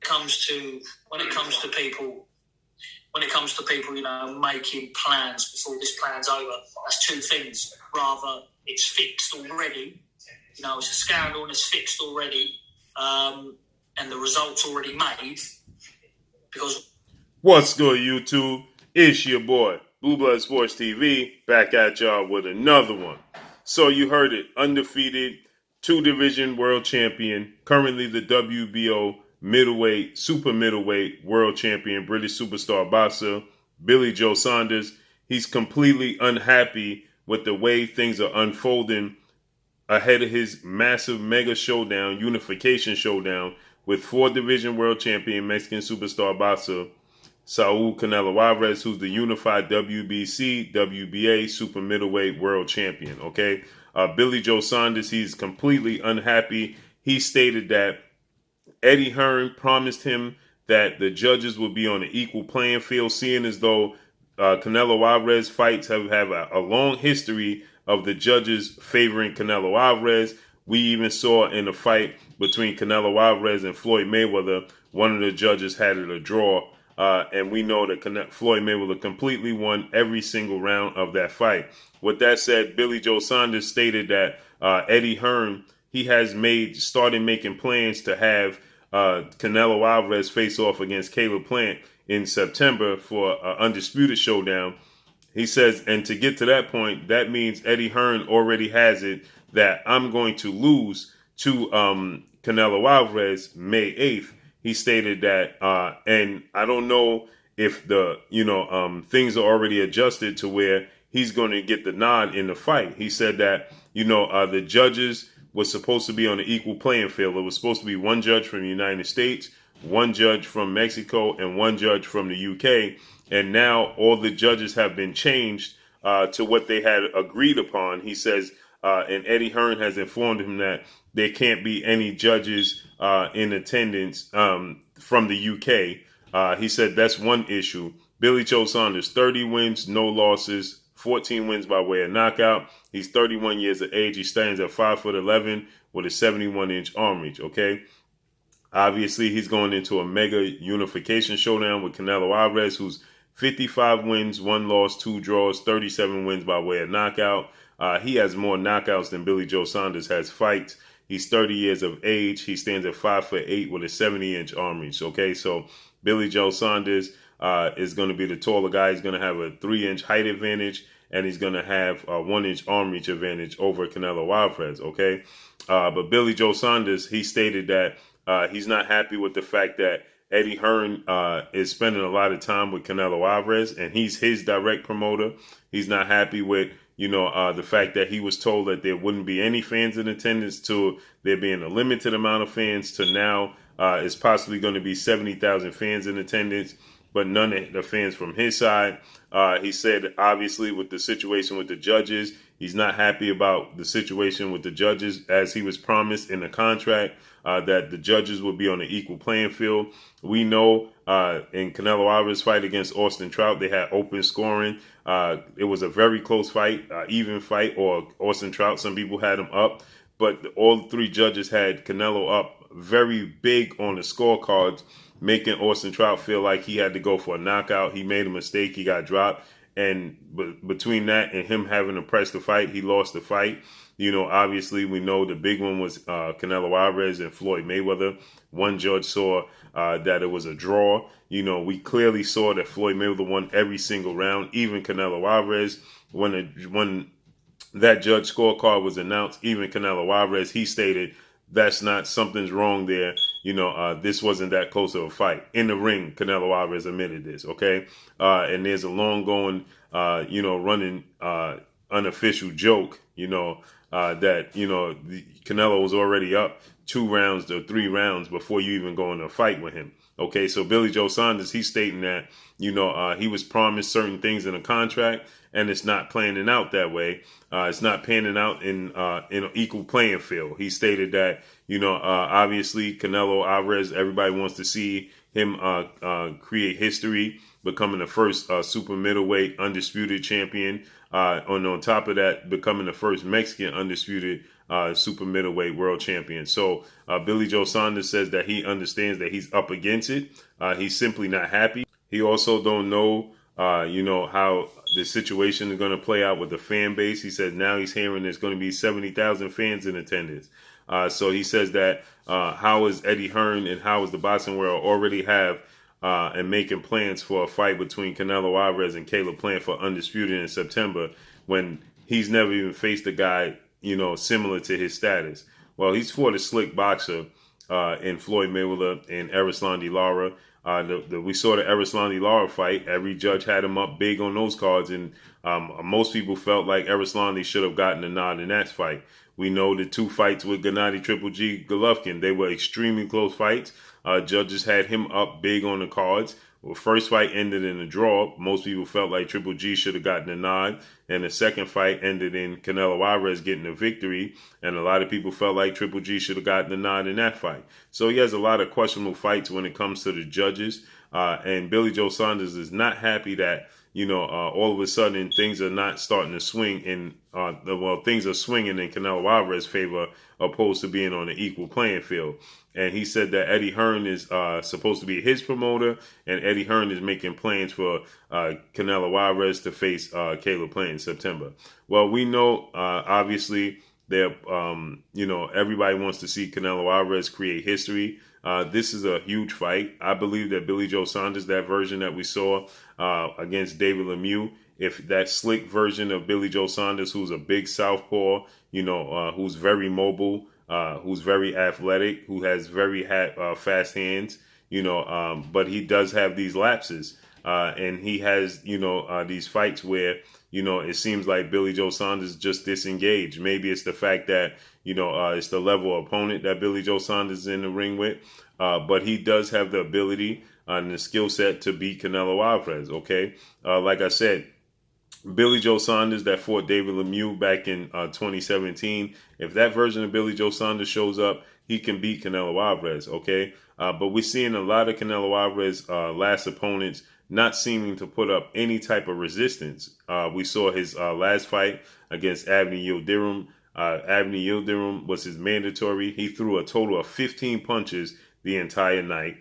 comes to people, you know, making plans before this plan's over, that's two things. Rather, it's fixed already. You know, it's a scandal and it's fixed already, and the result's already made. Because what's good, YouTube? It's your boy, Blue Blood Sports TV, back at y'all with another one. So you heard it, undefeated, 2-division world champion, currently the WBO middleweight, super middleweight world champion, British superstar boxer, Billy Joe Saunders. He's completely unhappy with the way things are unfolding ahead of his massive mega showdown, unification showdown, with 4-division world champion, Mexican superstar boxer, Saul Canelo Alvarez, who's the unified WBC, WBA super middleweight world champion, okay? Billy Joe Saunders, he's completely unhappy. He stated that Eddie Hearn promised him that the judges will be on an equal playing field, seeing as though Canelo Alvarez fights have a long history of the judges favoring Canelo Alvarez. We even saw in the fight between Canelo Alvarez and Floyd Mayweather, one of the judges had it a draw. And we know that Floyd Mayweather completely won every single round of that fight. With that said, Billy Joe Saunders stated that Eddie Hearn, he has started making plans to have Canelo Alvarez face off against Caleb Plant in September for an undisputed showdown. He says, and to get to that point, that means Eddie Hearn already has it that I'm going to lose to Canelo Alvarez May 8th. He stated that, and I don't know if the, things are already adjusted to where he's going to get the nod in the fight. He said that, the judges were supposed to be on an equal playing field. It was supposed to be one judge from the United States, one judge from Mexico, and one judge from the UK. And now all the judges have been changed to what they had agreed upon. He says, and Eddie Hearn has informed him that there can't be any judges in attendance from the UK. He said that's one issue. Billy Joe Saunders, 30 wins, no losses, 14 wins by way of knockout. He's 31 years of age. He stands at 5'11" with a 71-inch arm reach, okay? Obviously, he's going into a mega unification showdown with Canelo Alvarez, who's 55 wins, 1 loss, 2 draws, 37 wins by way of knockout. He has more knockouts than Billy Joe Saunders has fights. He's 30 years of age. He stands at 5'8" with a 70-inch arm reach. Okay, so Billy Joe Saunders is going to be the taller guy. He's going to have a 3-inch height advantage, and he's going to have a 1-inch arm reach advantage over Canelo Alvarez. Okay, but Billy Joe Saunders, he stated that he's not happy with the fact that Eddie Hearn is spending a lot of time with Canelo Alvarez, and he's his direct promoter. He's not happy with the fact that he was told that there wouldn't be any fans in attendance to there being a limited amount of fans to now it's possibly going to be 70,000 fans in attendance, but none of the fans from his side. He said, obviously, with the situation with the judges, he's not happy about the situation with the judges as he was promised in the contract that the judges would be on an equal playing field. We know in Canelo Alvarez's fight against Austin Trout, they had open scoring. It was a very close fight, even fight, or Austin Trout, some people had him up. But all 3 judges had Canelo up very big on the scorecards, making Austin Trout feel like he had to go for a knockout. He made a mistake. He got dropped. And between that and him having to press the fight, he lost the fight. Obviously, we know the big one was Canelo Alvarez and Floyd Mayweather. One judge saw that it was a draw. We clearly saw that Floyd Mayweather won every single round, even Canelo Alvarez. When that judge scorecard was announced, even Canelo Alvarez, he stated something's wrong there. This wasn't that close of a fight. In the ring, Canelo Alvarez admitted this, okay? And there's a long going, running unofficial joke, that, Canelo was already up 2 rounds to 3 rounds before you even go in a fight with him. Okay, so Billy Joe Saunders, he's stating that, he was promised certain things in a contract, and it's not panning out that way. It's not panning out in an equal playing field. He stated that, obviously Canelo Alvarez, everybody wants to see him create history, becoming the first super middleweight undisputed champion. On top of that, becoming the first Mexican undisputed super middleweight world champion. So Billy Joe Saunders says that he understands that he's up against it. He's simply not happy. He also don't know, how the situation is going to play out with the fan base. He says now he's hearing there's going to be 70,000 fans in attendance. So he says that how is Eddie Hearn and how is the boxing world already have and making plans for a fight between Canelo Alvarez and Caleb Plant for Undisputed in September when he's never even faced a guy, similar to his status. Well, he's fought a slick boxer in Floyd Mayweather and Erislandy Lara. We saw the Erislandy Lara fight. Every judge had him up big on those cards, and most people felt like Erislandy should have gotten a nod in that fight. We know the two fights with Gennady Triple G Golovkin, they were extremely close fights. Judges had him up big on the cards. Well, first fight ended in a draw. Most people felt like Triple G should have gotten a nod. And the second fight ended in Canelo Alvarez getting a victory. And a lot of people felt like Triple G should have gotten a nod in that fight. So he has a lot of questionable fights when it comes to the judges. And Billy Joe Saunders is not happy that, all of a sudden things are not starting to swing in, things are swinging in Canelo Alvarez's favor opposed to being on an equal playing field. And he said that Eddie Hearn is supposed to be his promoter, and Eddie Hearn is making plans for Canelo Alvarez to face Caleb Plant in September. Well, we know, obviously, that, everybody wants to see Canelo Alvarez create history. This is a huge fight. I believe that Billy Joe Saunders, that version that we saw against David Lemieux, if that slick version of Billy Joe Saunders, who's a big southpaw, who's very mobile, who's very athletic, who has very fast hands, but he does have these lapses. And he has, these fights where, it seems like Billy Joe Saunders just disengaged. Maybe it's the fact that, it's the level of opponent that Billy Joe Saunders is in the ring with. But he does have the ability and the skill set to beat Canelo Alvarez, okay? Like I said, Billy Joe Saunders that fought David Lemieux back in 2017, if that version of Billy Joe Saunders shows up, he can beat Canelo Alvarez, okay? But we're seeing a lot of Canelo Alvarez last opponents not seeming to put up any type of resistance. We saw his last fight against Avni Yildirim. Avni Yildirim was his mandatory. He threw a total of 15 punches the entire night.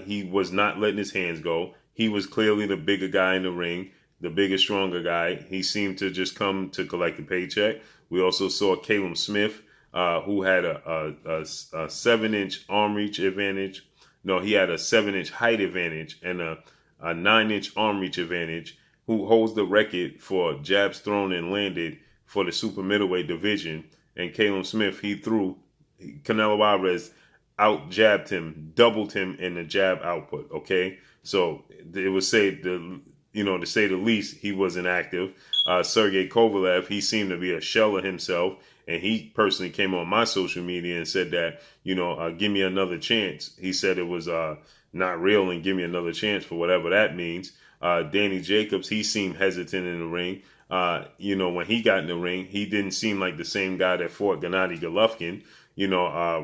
He was not letting his hands go. He was clearly the bigger guy in the ring, the bigger, stronger guy. He seemed to just come to collect the paycheck. We also saw Caleb Smith, who had a 7-inch arm reach advantage. No, he had a 7-inch height advantage and a 9-inch arm reach advantage, who holds the record for jabs thrown and landed for the super middleweight division. And Caleb Smith, Canelo Alvarez out jabbed him, doubled him in the jab output. Okay, so it would say to say the least, he wasn't active. Sergey Kovalev, he seemed to be a shell of himself, and he personally came on my social media and said that, give me another chance. He said it was not real and give me another chance for whatever that means. Danny Jacobs, he seemed hesitant in the ring. When he got in the ring, he didn't seem like the same guy that fought Gennady Golovkin.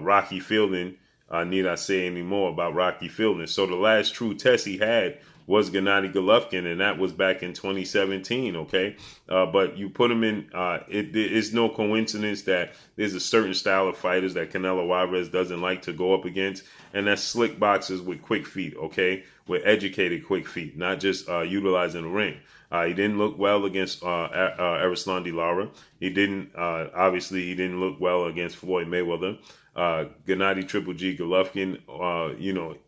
Rocky Fielding, need I say any more about Rocky Fielding? So the last true test he had was Gennady Golovkin, and that was back in 2017, okay? But you put him in, it's no coincidence that there's a certain style of fighters that Canelo Alvarez doesn't like to go up against, and that's slick boxers with quick feet, okay? With educated quick feet, not just utilizing the ring. He didn't look well against Erislandy Lara. He didn't look well against Floyd Mayweather. Gennady Triple G Golovkin,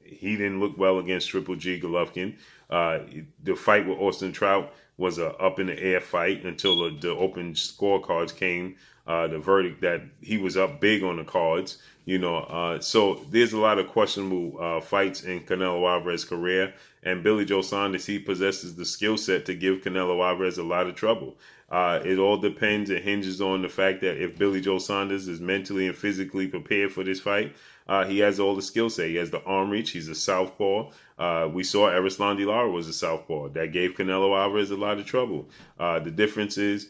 he didn't look well against Triple G Golovkin. The fight with Austin Trout was a up in the air fight until the open scorecards came. The verdict that he was up big on the cards, so there's a lot of questionable fights in Canelo Alvarez's career, and Billy Joe Saunders, he possesses the skill set to give Canelo Alvarez a lot of trouble. It all depends and hinges on the fact that if Billy Joe Saunders is mentally and physically prepared for this fight, he has all the skill set. He has the arm reach. He's a southpaw. We saw Erislandy Lara was a southpaw. That gave Canelo Alvarez a lot of trouble. The difference is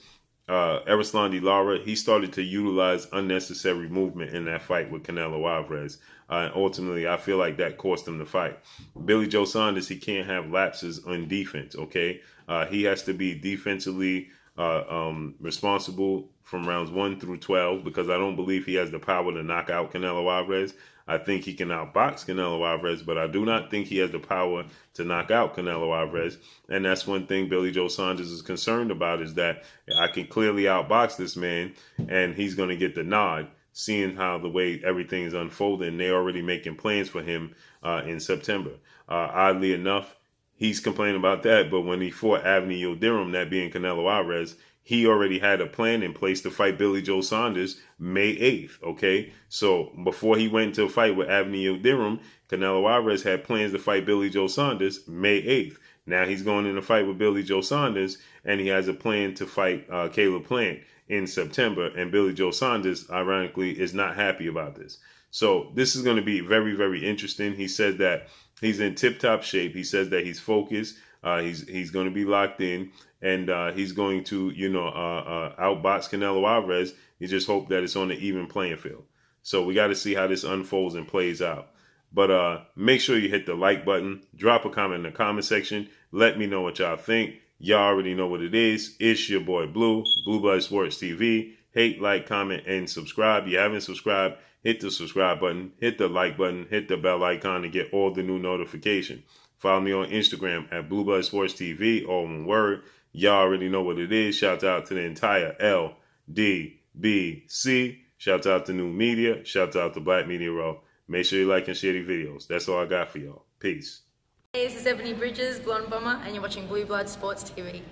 Erislandy Lara, he started to utilize unnecessary movement in that fight with Canelo Alvarez. Ultimately, I feel like that cost him the fight. Billy Joe Saunders, he can't have lapses on defense, okay? He has to be defensively responsible from rounds 1 through 12, because I don't believe he has the power to knock out Canelo Alvarez. I think he can outbox Canelo Alvarez, but I do not think he has the power to knock out Canelo Alvarez. And that's one thing Billy Joe Saunders is concerned about, is that I can clearly outbox this man and he's going to get the nod, seeing how the way everything is unfolding. They're already making plans for him in September. Oddly enough, he's complaining about that, but when he fought Avni Yildirim, that being Canelo Alvarez, he already had a plan in place to fight Billy Joe Saunders May 8th, okay? So before he went to a fight with Avni Yildirim, Canelo Alvarez had plans to fight Billy Joe Saunders May 8th. Now he's going in a fight with Billy Joe Saunders, and he has a plan to fight Caleb Plant in September, and Billy Joe Saunders, ironically, is not happy about this. So this is going to be very, very interesting. He said that he's in tip-top shape. He says that he's focused. He's going to be locked in, and he's going to, outbox Canelo Alvarez. He just hope that it's on an even playing field. So we got to see how this unfolds and plays out. But make sure you hit the like button. Drop a comment in the comment section. Let me know what y'all think. Y'all already know what it is. It's your boy Blue, Blue Blood Sports TV. Hate, like, comment, and subscribe. If you haven't subscribed, hit the subscribe button, hit the like button, hit the bell icon to get all the new notifications. Follow me on Instagram at Blue Blood Sports TV, all one word. Y'all already know what it is. Shout out to the entire LDBC. Shout out to New Media. Shout out to Black Media Row. Make sure you like and share the videos. That's all I got for y'all. Peace. Hey, this is Ebony Bridges, Blonde Bomber, and you're watching Blue Blood Sports TV.